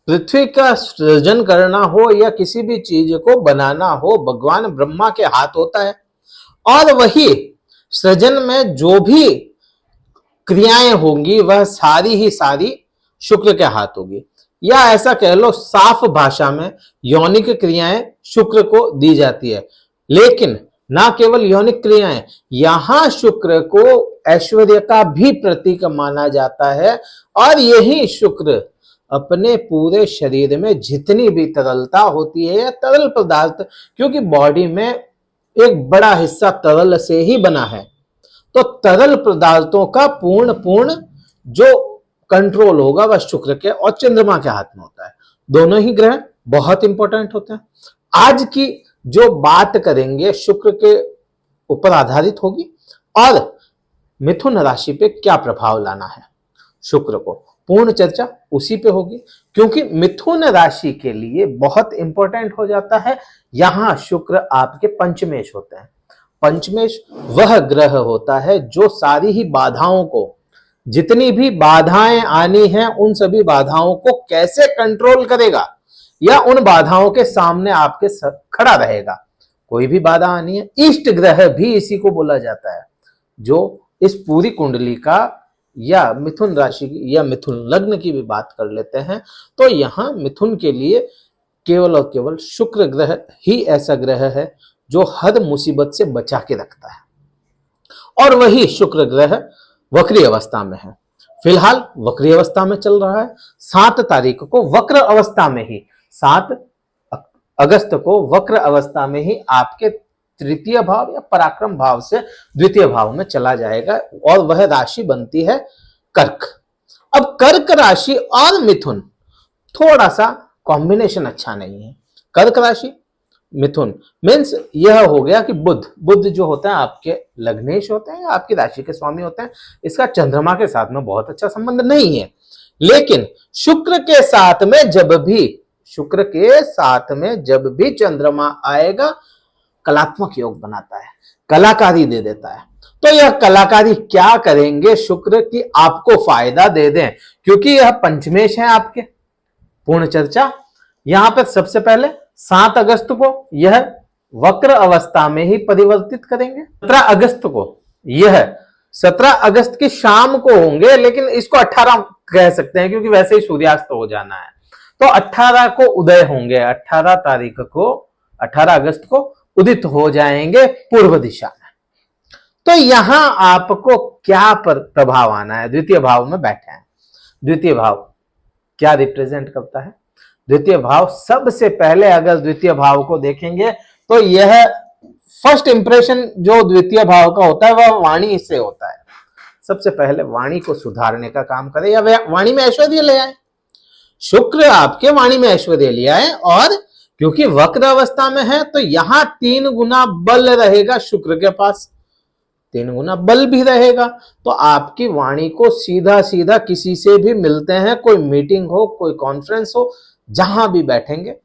पृथ्वी का सृजन करना हो या किसी भी चीज को बनाना हो, भगवान ब्रह्मा के हाथ होता है। और वही सृजन में जो भी क्रियाएं होंगी वह सारी ही सारी शुक्र के हाथ होगी, या ऐसा कह लो साफ भाषा में यौनिक क्रियाएं शुक्र को दी जाती है। लेकिन ना केवल यौनिक क्रियाएं, यहां शुक्र को ऐश्वर्य का भी प्रतीक माना जाता है। और यही शुक्र अपने पूरे शरीर में जितनी भी तरलता होती है या तरल पदार्थ, क्योंकि बॉडी में एक बड़ा हिस्सा तरल से ही बना है, तो तरल पदार्थों का पूर्ण पूर्ण जो कंट्रोल होगा वह शुक्र के और चंद्रमा के हाथ में होता है। दोनों ही ग्रह बहुत इंपॉर्टेंट होते हैं। आज की जो बात करेंगे शुक्र के ऊपर आधारित होगी, और मिथुन राशि पे क्या प्रभाव लाना है शुक्र को, पूर्ण चर्चा उसी पे होगी। क्योंकि मिथुन राशि के लिए बहुत इंपॉर्टेंट हो जाता है, यहां शुक्र आपके पंचमेश होते हैं। पंचमेश वह ग्रह होता है जो सारी ही बाधाओं को, जितनी भी बाधाएं आनी हैं उन सभी बाधाओं को कैसे कंट्रोल करेगा, या उन बाधाओं के सामने आपके खड़ा रहेगा। कोई भी बाधा आनी है, इष्ट ग्रह भी इसी को बोला जाता है, जो इस पूरी कुंडली का या मिथुन राशि की या मिथुन लग्न की भी बात कर लेते हैं, तो यहां मिथुन के लिए केवल और केवल शुक्र ग्रह ही ऐसा ग्रह है जो हर मुसीबत से बचा के रखता है। और वही शुक्र ग्रह वक्री अवस्था में है, फिलहाल वक्री अवस्था में चल रहा है। 7 तारीख को वक्र अवस्था में ही, 7 अगस्त को वक्र अवस्था में ही आपके तृतीय भाव या पराक्रम भाव से द्वितीय भाव में चला जाएगा, और वह राशि बनती है कर्क। अब कर्क राशि और मिथुन थोड़ा सा कॉम्बिनेशन अच्छा नहीं है। कर्क राशि मिथुन मीन्स यह हो गया कि बुध जो होते हैं आपके लग्नेश होते हैं, आपकी राशि के स्वामी होते हैं, इसका चंद्रमा के साथ में बहुत अच्छा संबंध नहीं है। लेकिन शुक्र के साथ में जब भी चंद्रमा आएगा, कलात्मक योग बनाता है, कलाकारी दे देता है। तो यह कलाकारी क्या करेंगे शुक्र की आपको फायदा दे दें, क्योंकि यह पंचमेश है आपके। पूर्ण चर्चा यहां पर सबसे पहले 7 अगस्त को यह वक्र अवस्था में ही परिवर्तित करेंगे। 17 अगस्त को, यह 17 अगस्त की शाम को होंगे, लेकिन इसको 18 कह सकते हैं क्योंकि वैसे ही सूर्यास्त हो जाना है। तो 18 को उदय होंगे, 18 तारीख को, 18 अगस्त को उदित हो जाएंगे पूर्व दिशा में। तो यहां आपको क्या प्रभाव आना है, द्वितीय भाव में बैठे हैं। द्वितीय भाव क्या रिप्रेजेंट करता है? द्वितीय भाव सबसे पहले अगर द्वितीय भाव को देखेंगे तो यह फर्स्ट इंप्रेशन जो द्वितीय भाव का होता है वह वाणी से होता है। सबसे पहले वाणी को सुधारने का काम करे या वाणी में ऐश्वर्य ले आए। शुक्र आपके वाणी में ऐश्वर्य ले आए, और क्योंकि वक्र अवस्था में है तो यहां 3 गुना बल रहेगा शुक्र के पास, 3 गुना बल भी रहेगा। तो आपकी वाणी को सीधा सीधा किसी से भी मिलते हैं, कोई मीटिंग हो, कोई कॉन्फ्रेंस हो, जहां भी बैठेंगे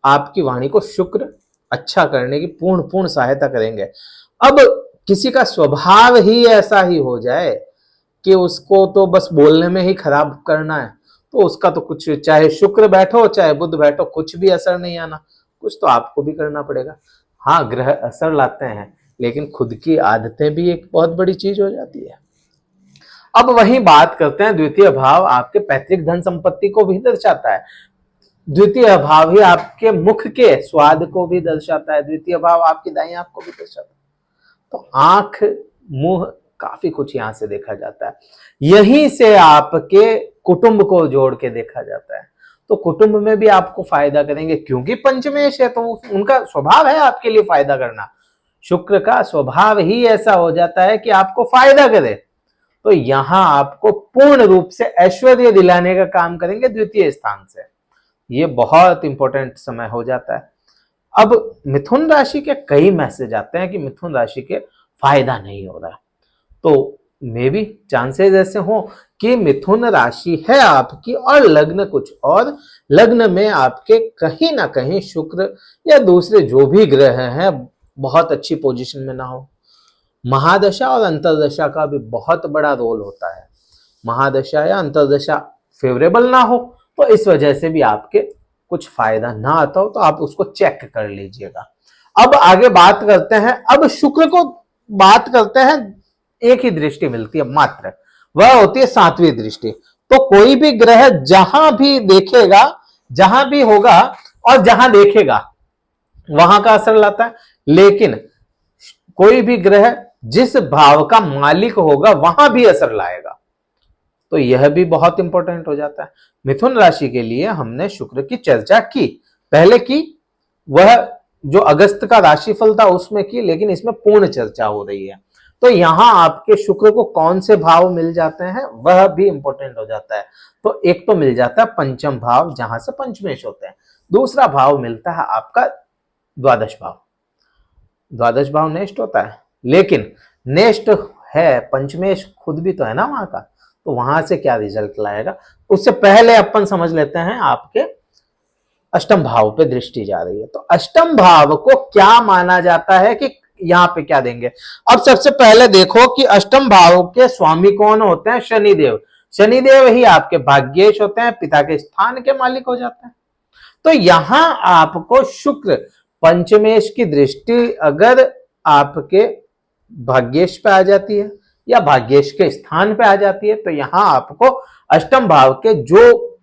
आपकी वाणी को शुक्र अच्छा करने की पूर्ण सहायता करेंगे। अब किसी का स्वभाव ही ऐसा ही हो जाए कि उसको तो बस बोलने में ही खराब करना है, तो उसका तो कुछ, चाहे शुक्र बैठो चाहे बुध बैठो, कुछ भी असर नहीं आना। कुछ तो आपको भी करना पड़ेगा। हाँ, ग्रह असर लाते हैं, लेकिन खुद की आदतें भी एक बहुत बड़ी चीज हो जाती है। अब वही बात करते हैं, द्वितीय भाव आपके पैतृक धन संपत्ति को भी दर्शाता है। द्वितीय भाव ही आपके मुख के स्वाद को भी दर्शाता है। द्वितीय भाव आपकी दाईं आंख को भी दर्शाता है। तो आंख, मुंह, काफी कुछ यहां से देखा जाता है। यहीं से आपके कुटुंब को जोड़ के देखा जाता है। तो कुटुंब में भी आपको फायदा करेंगे, क्योंकि पंचमेश है तो उनका स्वभाव है आपके लिए फायदा करना। शुक्र का स्वभाव ही ऐसा हो जाता है कि आपको फायदा करे। तो यहां आपको पूर्ण रूप से ऐश्वर्य दिलाने का काम करेंगे द्वितीय स्थान से। ये बहुत इंपॉर्टेंट समय हो जाता है। अब मिथुन राशि के कई मैसेज आते हैं कि मिथुन राशि के फायदा नहीं हो रहा है, तो मे भी चांसेस ऐसे हो कि मिथुन राशि है आपकी और लग्न कुछ और, लग्न में आपके कहीं ना कहीं शुक्र या दूसरे जो भी ग्रह हैं बहुत अच्छी पोजीशन में ना हो। महादशा और अंतरदशा का भी बहुत बड़ा रोल होता है। महादशा या अंतरदशा फेवरेबल ना हो तो इस वजह से भी आपके कुछ फायदा ना आता हो तो आप उसको चेक कर लीजिएगा। अब आगे बात करते हैं, अब शुक्र को बात करते हैं, एक ही दृष्टि मिलती है मात्र, वह होती है 7वीं दृष्टि। तो कोई भी ग्रह जहां भी देखेगा, जहां भी होगा और जहां देखेगा वहां का असर लाता है, लेकिन कोई भी ग्रह जिस भाव का मालिक होगा वहां भी असर लाएगा। तो यह भी बहुत इंपॉर्टेंट हो जाता है। मिथुन राशि के लिए हमने शुक्र की चर्चा की, पहले की, वह जो अगस्त का राशिफल था उसमें की, लेकिन इसमें पूर्ण चर्चा हो रही है। तो यहां आपके शुक्र को कौन से भाव मिल जाते हैं वह भी इंपॉर्टेंट हो जाता है। तो एक तो मिल जाता है पंचम भाव, जहां से पंचमेश होते हैं। दूसरा भाव मिलता है आपका द्वादश भाव। द्वादश भाव नेक्स्ट होता है, लेकिन नेक्स्ट है पंचमेश खुद भी तो है ना वहां का, तो वहां से क्या रिजल्ट लाएगा उससे पहले अपन समझ लेते हैं आपके अष्टम भाव पे दृष्टि जा रही है। तो अष्टम भाव को क्या माना जाता है कि यहां पे क्या देंगे। अब सबसे पहले देखो कि अष्टम भाव के स्वामी कौन होते हैं, शनिदेव। शनिदेव ही आपके भाग्येश होते हैं, पिता के स्थान के मालिक हो जाते हैं। तो यहां आपको शुक्र पंचमेश की दृष्टि अगर आपके भाग्येश पे आ जाती है या भाग्येश के स्थान पे आ जाती है, तो यहां आपको अष्टम भाव के जो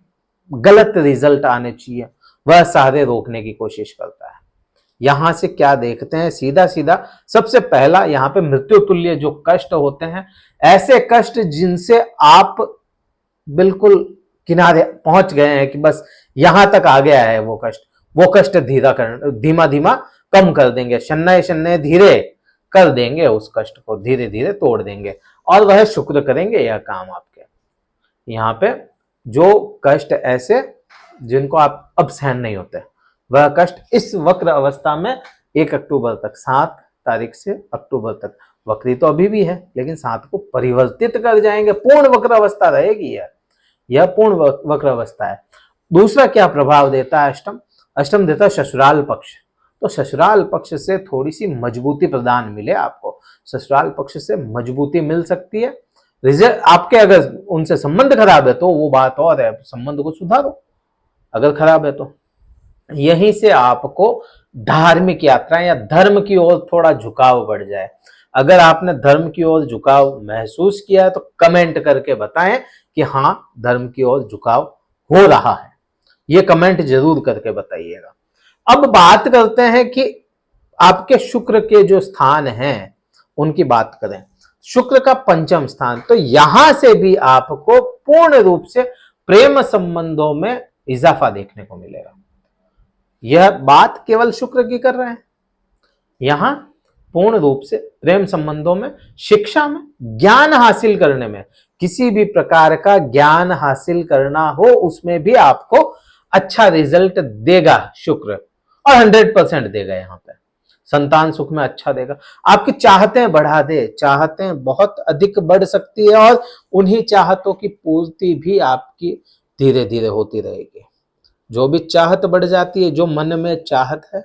गलत रिजल्ट आने चाहिए वह सारे रोकने की कोशिश करता है। यहां से क्या देखते हैं, सीधा सीधा सबसे पहला यहां पे मृत्यु तुल्य जो कष्ट होते हैं, ऐसे कष्ट जिनसे आप बिल्कुल किनारे पहुंच गए हैं कि बस यहां तक आ गया है वो कष्ट धीमा धीमा कम कर देंगे, शन्नय शन्नय धीरे कर देंगे, उस कष्ट को धीरे धीरे तोड़ देंगे, और वह शुक्र करेंगे यह काम आपके। यहाँ पे जो कष्ट ऐसे जिनको आप अब सहन नहीं होते, वह कष्ट इस वक्र अवस्था में 1 अक्टूबर तक, 7 तारीख से अक्टूबर तक, वक्री तो अभी भी है लेकिन 7 को परिवर्तित कर जाएंगे, पूर्ण वक्र अवस्था रहेगी यह पूर्ण वक्र अवस्था है। दूसरा क्या प्रभाव देता है अष्टम, अष्टम देता है ससुराल पक्ष। तो ससुराल पक्ष से थोड़ी सी मजबूती प्रदान मिले आपको, ससुराल पक्ष से मजबूती मिल सकती है। रिजल्ट आपके अगर उनसे संबंध खराब है तो वो बात और है, संबंध को सुधारो अगर खराब है तो। यहीं से आपको धार्मिक यात्रा या धर्म की ओर थोड़ा झुकाव बढ़ जाए। अगर आपने धर्म की ओर झुकाव महसूस किया है तो कमेंट करके बताएं कि हाँ धर्म की ओर झुकाव हो रहा है, ये कमेंट जरूर करके बताइएगा। अब बात करते हैं कि आपके शुक्र के जो स्थान हैं उनकी बात करें। शुक्र का पंचम स्थान, तो यहां से भी आपको पूर्ण रूप से प्रेम संबंधों में इजाफा देखने को मिलेगा। यह बात केवल शुक्र की कर रहे हैं, यहां पूर्ण रूप से प्रेम संबंधों में, शिक्षा में, ज्ञान हासिल करने में, किसी भी प्रकार का ज्ञान हासिल करना हो उसमें भी आपको अच्छा रिजल्ट देगा शुक्र, और 100% देगा। यहां पे संतान सुख में अच्छा देगा, आपकी चाहतें बढ़ा दे, चाहतें बहुत अधिक बढ़ सकती है और उन्हीं चाहतों की पूर्ति भी आपकी धीरे धीरे होती रहेगी। जो भी चाहत बढ़ जाती है, जो मन में चाहत है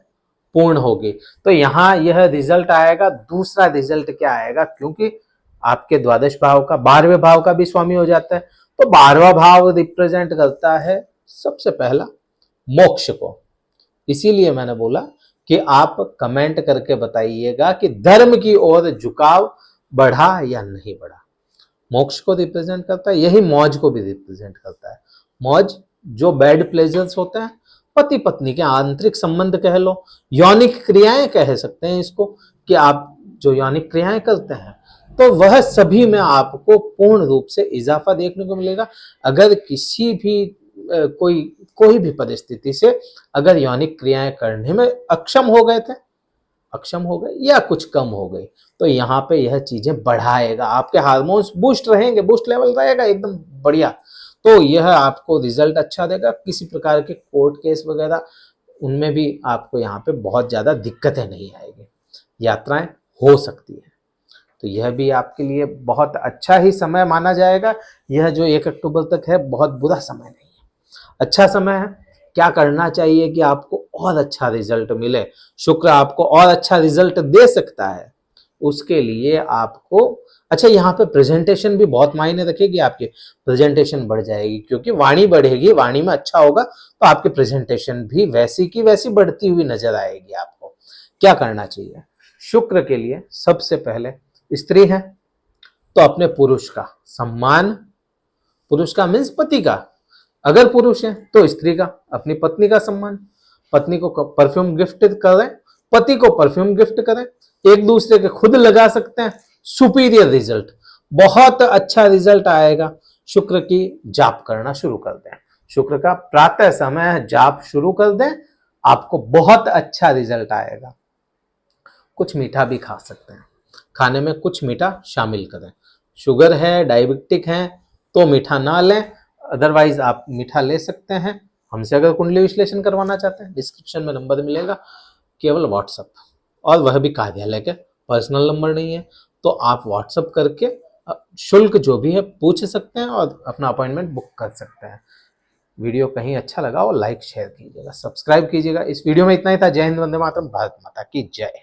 पूर्ण होगी। तो यहां यह रिजल्ट आएगा। दूसरा रिजल्ट क्या आएगा, क्योंकि आपके द्वादश भाव का 12वें भाव का भी स्वामी हो जाता है, तो 12वां भाव रिप्रेजेंट करता है सबसे पहला मोक्ष को। इसीलिए मैंने बोला कि आप कमेंट करके बताइएगा कि धर्म की ओर झुकाव बढ़ा या नहीं बढ़ा। मोक्ष को रिप्रेजेंट करता है, यही मौज को भी रिप्रेजेंट करता है। मौज जो बैड प्लेजर्स होते हैं, पति पत्नी के आंतरिक संबंध कह लो, यौनिक क्रियाएं कह सकते हैं इसको, कि आप जो यौनिक क्रियाएं करते हैं तो वह सभी में आपको पूर्ण रूप से इजाफा देखने को मिलेगा। अगर किसी भी कोई भी परिस्थिति से अगर यौनिक क्रियाएं करने में अक्षम हो गए या कुछ कम हो गई, तो यहाँ पे यह चीजें बढ़ाएगा, आपके हार्मोन्स बूस्ट रहेंगे, बूस्ट लेवल रहेगा एकदम बढ़िया। तो यह आपको रिजल्ट अच्छा देगा। किसी प्रकार के कोर्ट केस वगैरह उनमें भी आपको यहाँ पे बहुत ज्यादा दिक्कतें नहीं आएगी, यात्राएं हो सकती है। तो यह भी आपके लिए बहुत अच्छा ही समय माना जाएगा। यह जो 1 अक्टूबर तक है बहुत बुरा समय नहीं है, अच्छा समय है। क्या करना चाहिए कि आपको और अच्छा रिजल्ट मिले, शुक्र आपको और अच्छा रिजल्ट दे सकता है। उसके लिए आपको, अच्छा यहाँ पे प्रेजेंटेशन भी बहुत मायने रखेगी, आपकी प्रेजेंटेशन बढ़ जाएगी, क्योंकि वाणी बढ़ेगी, वाणी में अच्छा होगा तो आपकी प्रेजेंटेशन भी वैसी की वैसी बढ़ती हुई नजर आएगी। आपको क्या करना चाहिए? शुक्र के लिए सबसे पहले, स्त्री है तो अपने पुरुष का सम्मान, पुरुष का मीन्स पति का, अगर पुरुष है तो स्त्री का, अपनी पत्नी का सम्मान, पत्नी को परफ्यूम गिफ्ट करें, पति को परफ्यूम गिफ्ट करें, एक दूसरे के खुद लगा सकते हैं, सुपीरियर रिजल्ट, बहुत अच्छा रिजल्ट आएगा। शुक्र की जाप करना शुरू कर दें, शुक्र का प्रातः समय जाप शुरू कर दें, आपको बहुत अच्छा रिजल्ट आएगा। कुछ मीठा भी खा सकते हैं, खाने में कुछ मीठा शामिल करें। शुगर है, डायबिटिक है तो मीठा ना लें, अदरवाइज आप मीठा ले सकते हैं। हमसे अगर कुंडली विश्लेषण करवाना चाहते हैं, डिस्क्रिप्शन में नंबर मिलेगा, केवल व्हाट्सअप, और वह भी कार्यालय के, पर्सनल नंबर नहीं है, तो आप व्हाट्सअप करके शुल्क जो भी है पूछ सकते हैं और अपना अपॉइंटमेंट बुक कर सकते हैं। वीडियो कहीं अच्छा लगा और लाइक शेयर कीजिएगा, सब्सक्राइब कीजिएगा। इस वीडियो में इतना ही था। जय हिंद, वंदे मातरम, भारत माता की जय।